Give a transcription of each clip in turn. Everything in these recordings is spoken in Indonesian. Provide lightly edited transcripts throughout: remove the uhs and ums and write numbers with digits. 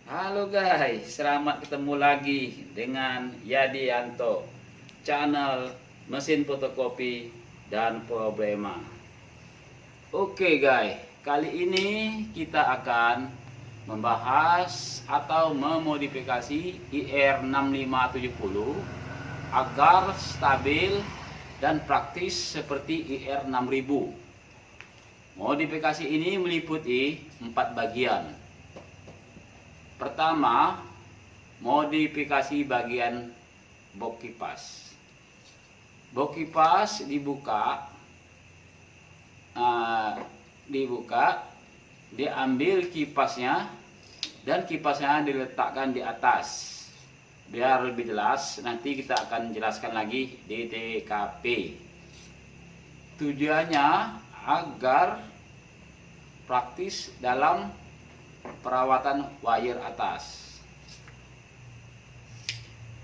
Halo guys, selamat ketemu lagi dengan Yadianto, channel mesin fotokopi dan problema. Oke guys, kali ini kita akan membahas atau memodifikasi IR6570 agar stabil dan praktis seperti IR6000. Modifikasi ini meliputi 4 bagian. Pertama, modifikasi bagian box kipas. Box kipas dibuka, diambil kipasnya dan kipasnya diletakkan di atas. Biar lebih jelas, nanti kita akan jelaskan lagi di TKP. Tujuannya agar praktis dalam perawatan wire atas.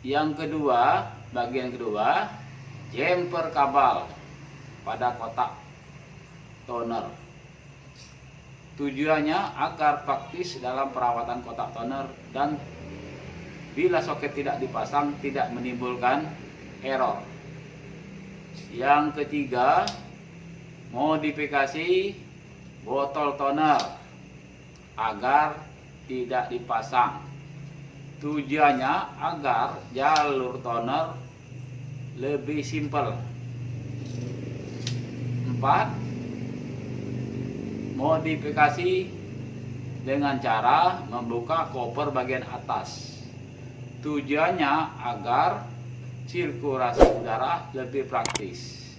Yang kedua, bagian kedua, jumper kabel pada kotak toner. Tujuannya agar praktis dalam perawatan kotak toner dan bila soket tidak dipasang tidak menimbulkan error. Yang ketiga, modifikasi botol toner agar tidak dipasang. Tujuannya agar jalur toner lebih simpel. 4. Modifikasi dengan cara membuka koper bagian atas. Tujuannya agar sirkulasi udara lebih praktis.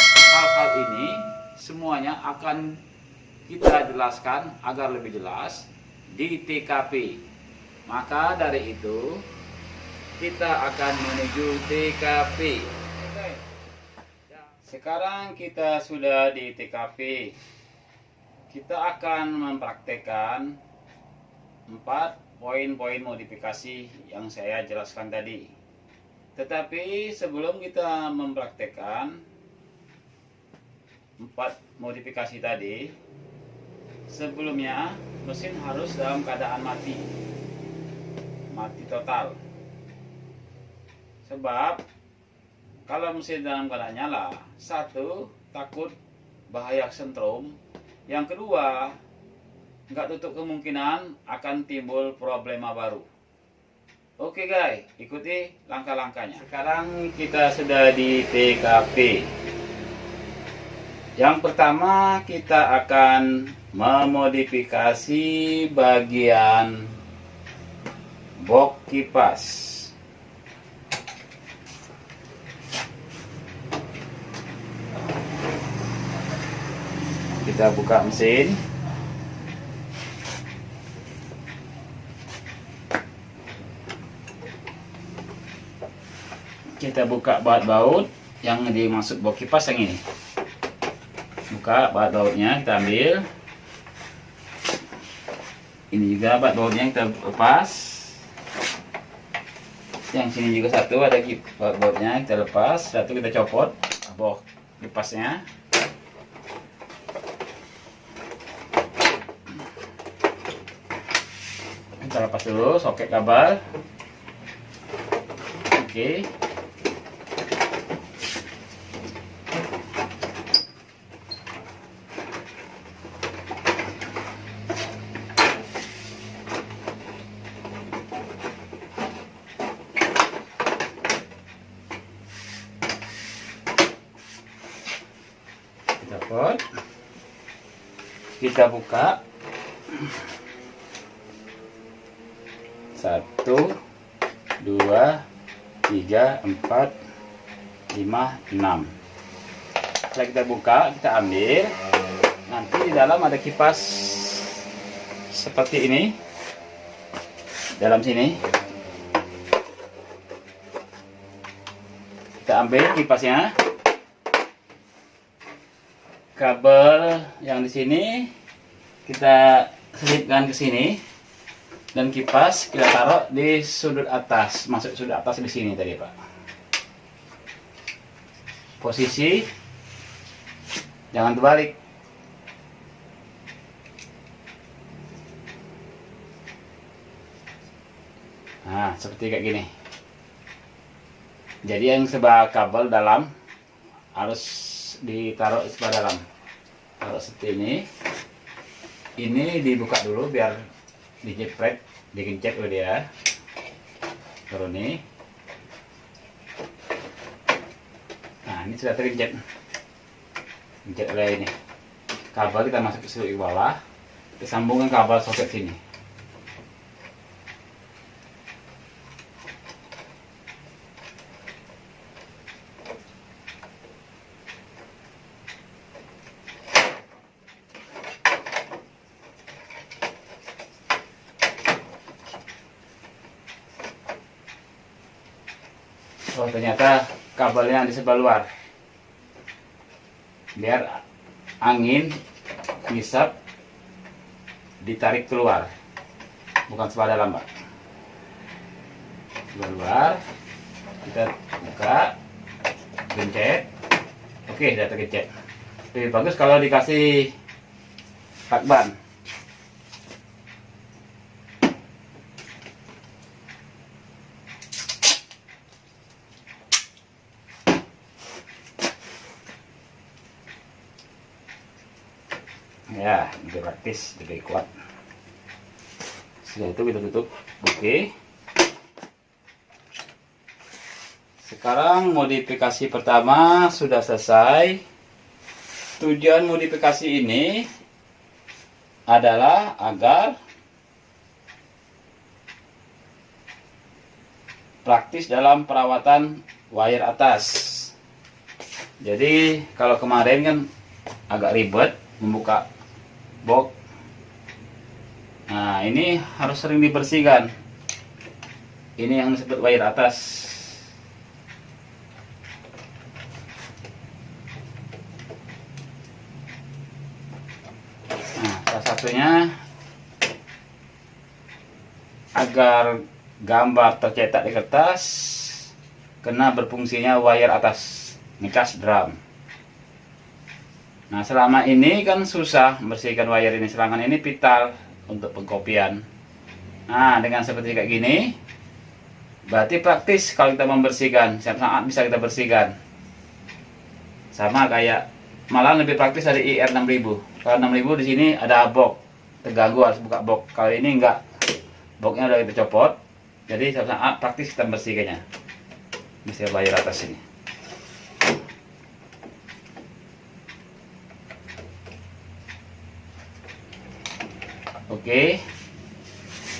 Hal-hal ini semuanya akan kita jelaskan agar lebih jelas di TKP. Maka dari itu kita akan menuju TKP. Sekarang kita sudah di TKP. Kita akan mempraktekkan 4 poin-poin modifikasi yang saya jelaskan tadi. Tetapi sebelum kita mempraktekkan 4 modifikasi tadi, sebelumnya mesin harus dalam keadaan mati total. Sebab kalau mesin dalam keadaan nyala, satu, takut bahaya sentrum. Yang kedua, nggak tutup kemungkinan akan timbul problema baru. Oke guys, ikuti langkah-langkahnya. Sekarang kita sudah di TKP. Yang pertama, kita akan memodifikasi bagian box kipas. Kita buka mesin. Kita buka baut-baut yang dimaksud box kipas yang ini. Buka baut-bautnya, kita ambil. Ini juga baut-bautnya kita lepas. Yang sini juga satu ada baut-bautnya kita lepas. Satu kita copot box kipasnya. Kita lepas dulu soket kabel. Oke. Kita buka 1, 2, 3, 4, 5, 6. Setelah kita buka, kita ambil. Nanti di dalam ada kipas seperti ini. Dalam sini kita ambil kipasnya. Kabel yang di sini kita selipkan ke sini dan kipas kita taruh di sudut atas, masuk sudut atas di sini tadi Pak. Posisi jangan terbalik. Nah, seperti kayak gini. Jadi yang sebelah kabel dalam harus ditaruh sebelah dalam. Taruh seperti ini. Ini dibuka dulu biar dijepret, digencet dulu dia. Taruh ini. Nah, ini sudah tergencet. Gencet oleh ini. Kabel kita masuk ke bawah. Kita sambungkan kabel soket sini. Oh, ternyata kabelnya di sebelah luar. Biar angin ngisap ditarik keluar, bukan sebelah dalam, Pak. Sebelah luar kita buka, gencet. Oke, sudah tergencet. Lebih bagus kalau dikasih lakban. Ya, lebih praktis, lebih kuat. Setelah itu kita tutup. Oke. Sekarang modifikasi pertama sudah selesai. Tujuan modifikasi ini adalah agar praktis dalam perawatan wire atas. Jadi kalau kemarin kan agak ribet membuka box. Nah, ini harus sering dibersihkan. Ini yang disebut wire atas. Nah, salah satunya agar gambar tercetak di kertas kena berfungsinya wire atas, ngecas drum. Nah, selama ini kan susah membersihkan wire ini, serangan ini vital untuk pengkopian. Nah, dengan seperti kayak gini, berarti praktis kalau kita membersihkan, sangat bisa kita bersihkan. Sama kayak, malah lebih praktis dari IR6000. Kalau 6000 di sini ada box, terganggu harus buka box. Kalau ini enggak, boxnya udah kita copot, jadi sangat praktis kita membersihkannya. Bisa wire atas ini. Oke,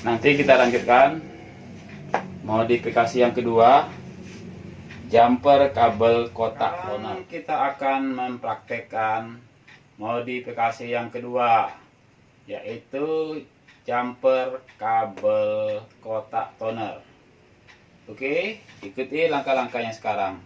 nanti kita lanjutkan modifikasi yang kedua, jumper kabel kotak toner. Kita akan mempraktekkan modifikasi yang kedua, yaitu jumper kabel kotak toner. Oke, ikuti langkah-langkahnya sekarang.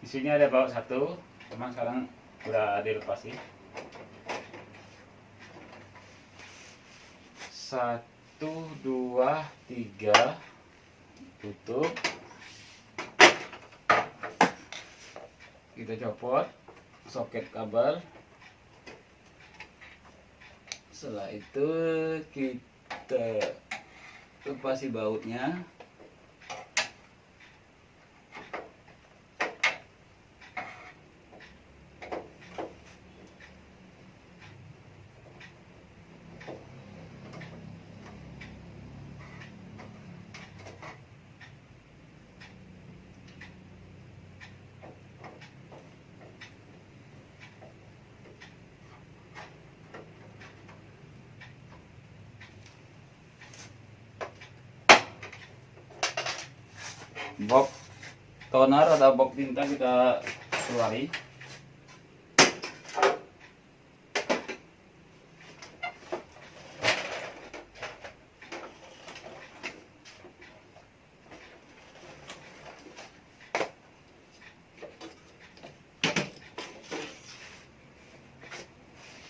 Di sini ada baut satu, teman sekarang udah dilepas sih. 1, 2, 3, tutup. Kita copot soket kabel. Setelah itu kita lepasi bautnya. box toner atau box tinta kita keluari.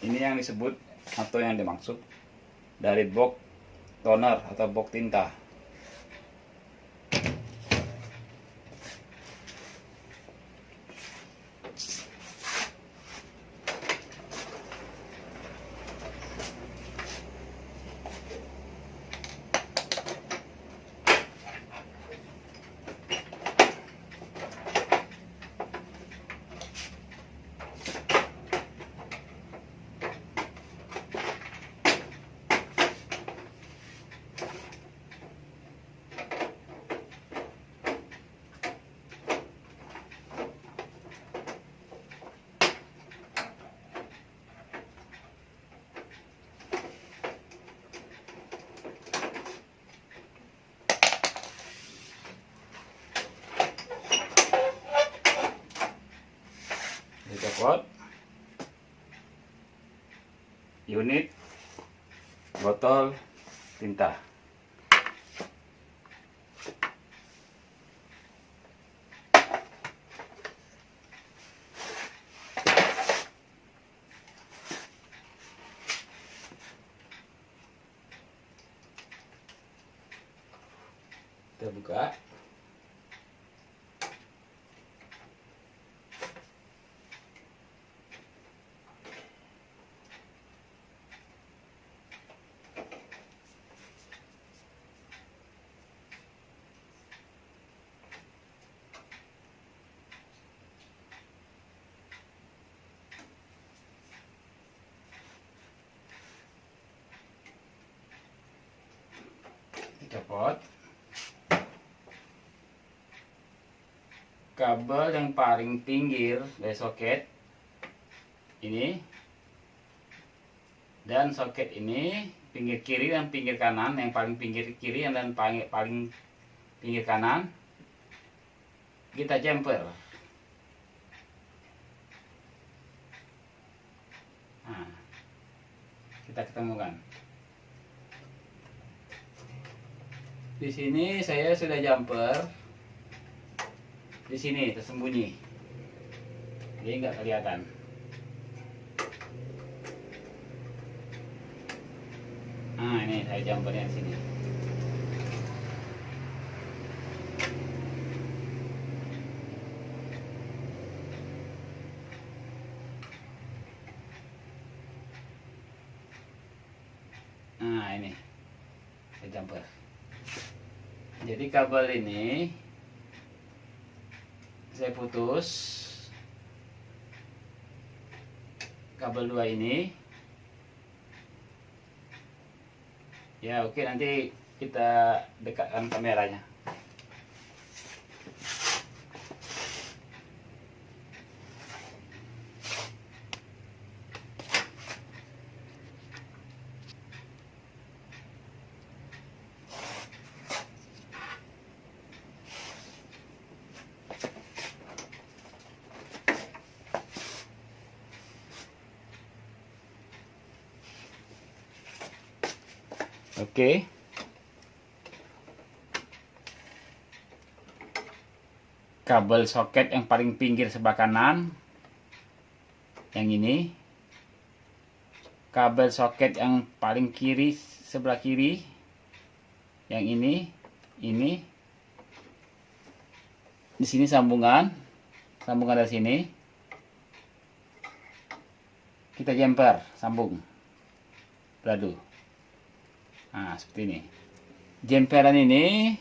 Ini yang disebut atau yang dimaksud dari box toner atau box tinta. Dicopot unit botol tinta. Kita buka. Dicopot. Kabel yang paling pinggir dari soket ini dan soket ini, pinggir kiri dan pinggir kanan, yang paling pinggir kiri dan paling pinggir kanan kita jumper. Nah, kita ketemukan. Di sini saya sudah jumper. Di sini tersembunyi, jadi nggak kelihatan. Nah, ini saya jumpernya di sini. Nah, ini saya jumper. Jadi kabel ini saya putus, kabel 2 ini ya. Oke, nanti kita dekatkan kameranya. Oke. Kabel soket yang paling pinggir sebelah kanan yang ini. Kabel soket yang paling kiri sebelah kiri yang ini. Di sini sambungan dari sini. Kita jumper, sambung. Beradu. Nah, seperti ini. Jemperan ini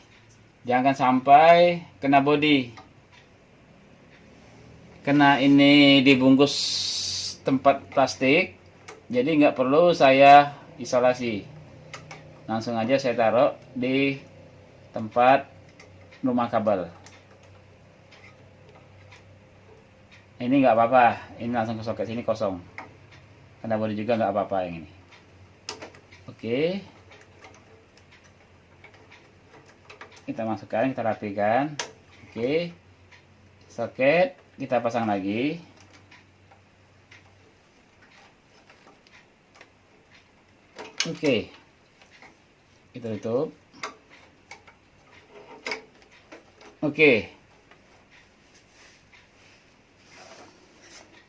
jangan sampai kena bodi. Kena ini dibungkus tempat plastik, jadi nggak perlu saya isolasi. Langsung aja saya taruh di tempat rumah kabel. Ini nggak apa-apa, ini langsung ke soket sini kosong. Kena bodi juga nggak apa-apa yang ini. Oke. kita masukkan, kita rapikan. Oke, soket kita pasang lagi. Oke, kita tutup. Oke,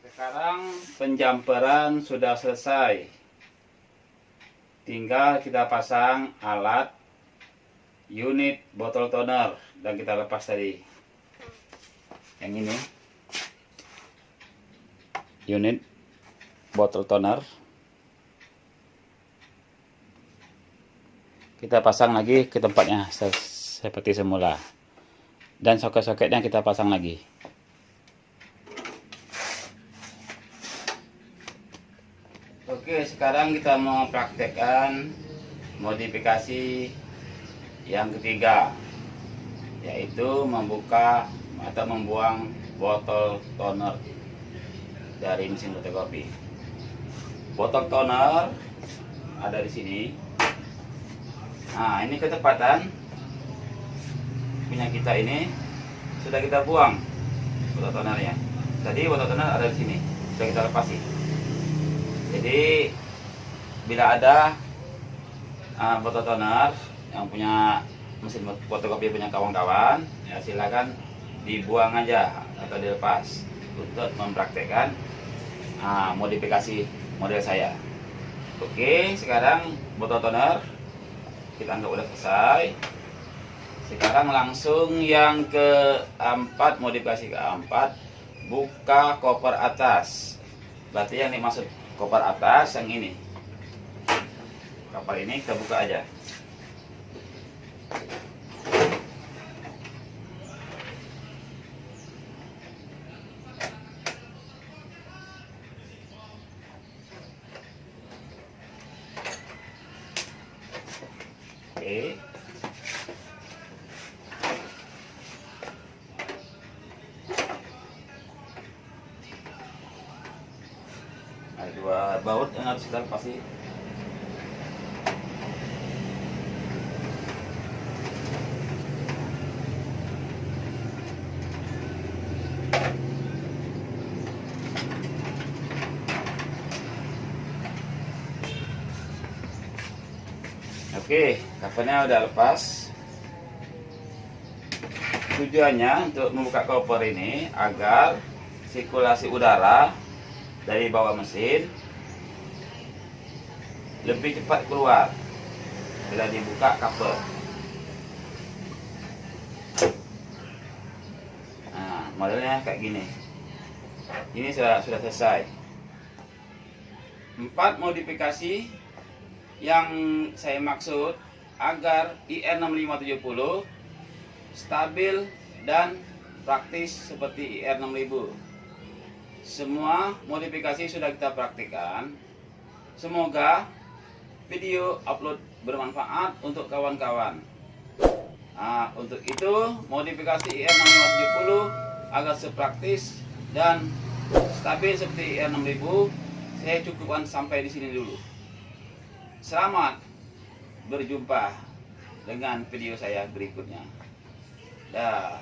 sekarang penjamperan sudah selesai. Tinggal kita pasang alat unit botol toner dan kita lepas tadi. Yang ini unit botol toner. Kita pasang lagi ke tempatnya seperti semula. Dan soket-soketnya kita pasang lagi. Oke, sekarang kita mau praktekkan modifikasi yang ketiga, yaitu membuka atau membuang botol toner dari mesin fotokopi. Botol toner ada di sini. Nah, ini ketepatan punya kita ini sudah kita buang botol tonernya. Tadi botol toner ada di sini, sudah kita lepasi. Jadi bila ada botol toner yang punya mesin fotokopi punya kawan-kawan, ya silakan dibuang aja atau dilepas untuk mempraktekkan modifikasi model saya. Oke, sekarang botol toner kita anggap udah selesai. Sekarang langsung yang keempat, modifikasi keempat, buka koper atas. Berarti yang dimaksud koper atas yang ini. Koper ini kita buka aja. Oke. Ada dua baut yang harus kita lepasi. Oke, covernya udah lepas. Tujuannya untuk membuka koper ini agar sirkulasi udara dari bawah mesin lebih cepat keluar bila dibuka cover. Nah, modelnya kayak gini. Ini sudah selesai. 4 modifikasi yang saya maksud agar IR6570 stabil dan praktis seperti IR6000. Semua modifikasi sudah kita praktikkan. Semoga video upload bermanfaat untuk kawan-kawan. Untuk itu modifikasi IR6570 agar sepraktis dan stabil seperti IR6000 saya cukupkan sampai di sini dulu. Selamat berjumpa dengan video saya berikutnya. Dah.